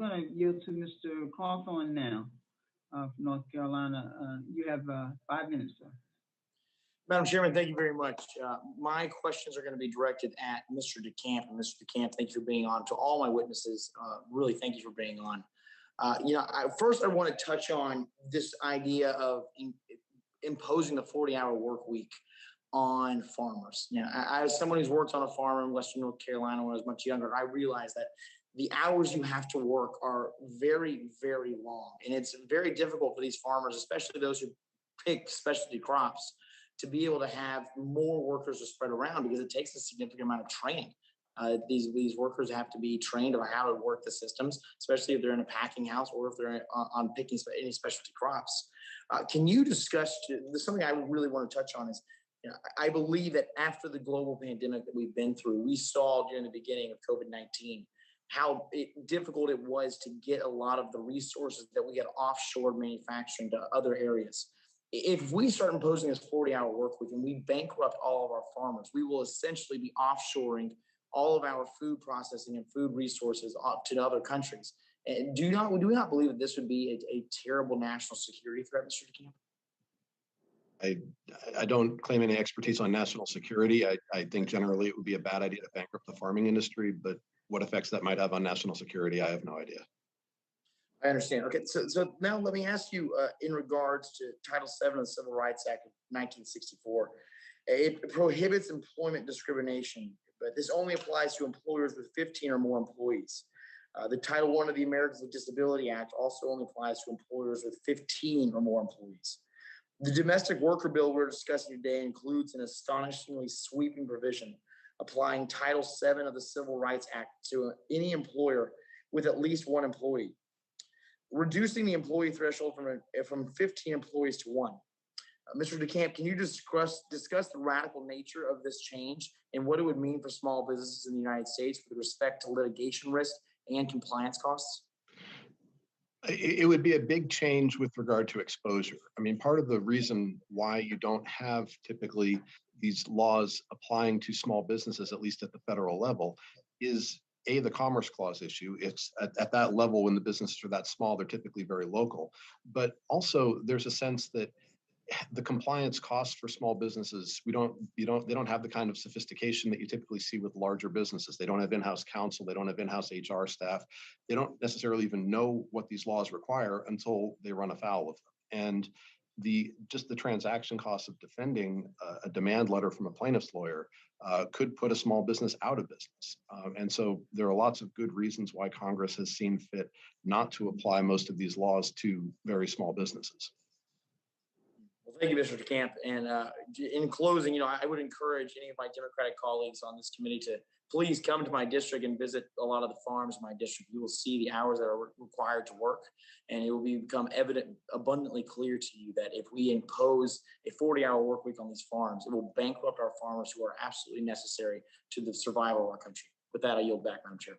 going to yield to Mr. Cawthorn now from North Carolina. You have 5 minutes, sir. Madam Chairman, thank you very much. My questions are going to be directed at Mr. DeCamp. And Mr. DeCamp, thank you for being on. To all my witnesses, really thank you for being on. First I want to touch on this idea of imposing the 40-hour work week on farmers. As someone who's worked on a farm in Western North Carolina when I was much younger, I realized that the hours you have to work are very, very long. And it's very difficult for these farmers, especially those who pick specialty crops, to be able to have more workers to spread around, because it takes a significant amount of training. These workers have to be trained on how to work the systems, especially if they're in a packing house or if they're on picking any specialty crops. Can you discuss, something I really want to touch on is, I believe that after the global pandemic that we've been through, we saw during the beginning of COVID-19 how difficult it was to get a lot of the resources that we had offshore manufacturing to other areas. If we start imposing this 40-hour work week and we bankrupt all of our farmers, we will essentially be offshoring all of our food processing and food resources to other countries. And do we not believe that this would be a terrible national security threat, Mr. DeCamp? I don't claim any expertise on national security. I think generally it would be a bad idea to bankrupt the farming industry, but what effects that might have on national security, I have no idea. I understand. Okay, so now let me ask you in regards to Title VII of the Civil Rights Act of 1964. It prohibits employment discrimination, but this only applies to employers with 15 or more employees. The Title I of the Americans with Disability Act also only applies to employers with 15 or more employees. The domestic worker bill we're discussing today includes an astonishingly sweeping provision applying Title VII of the Civil Rights Act to any employer with at least one employee, reducing the employee threshold from 15 employees to 1. Mr. DeCamp, can you discuss the radical nature of this change and what it would mean for small businesses in the United States with respect to litigation risk and compliance costs? It would be a big change with regard to exposure. I mean, part of the reason why you don't have typically these laws applying to small businesses, at least at the federal level, is the Commerce Clause issue. It's at that level, when the businesses are that small, they're typically very local. But also there's a sense that the compliance costs for small businesses, they don't have the kind of sophistication that you typically see with larger businesses. They don't have in-house counsel, they don't have in-house HR staff. They don't necessarily even know what these laws require until they run afoul of them. And just the transaction costs of defending a demand letter from a plaintiff's lawyer could put a small business out of business. And so there are lots of good reasons why Congress has seen fit not to apply most of these laws to very small businesses. Well, thank you, Mr. DeCamp. And in closing, I would encourage any of my Democratic colleagues on this committee to please come to my district and visit a lot of the farms in my district. You will see the hours that are required to work, and it will become abundantly clear to you that if we impose a 40-hour work week on these farms, it will bankrupt our farmers who are absolutely necessary to the survival of our country. With that, I yield back, Madam Chair.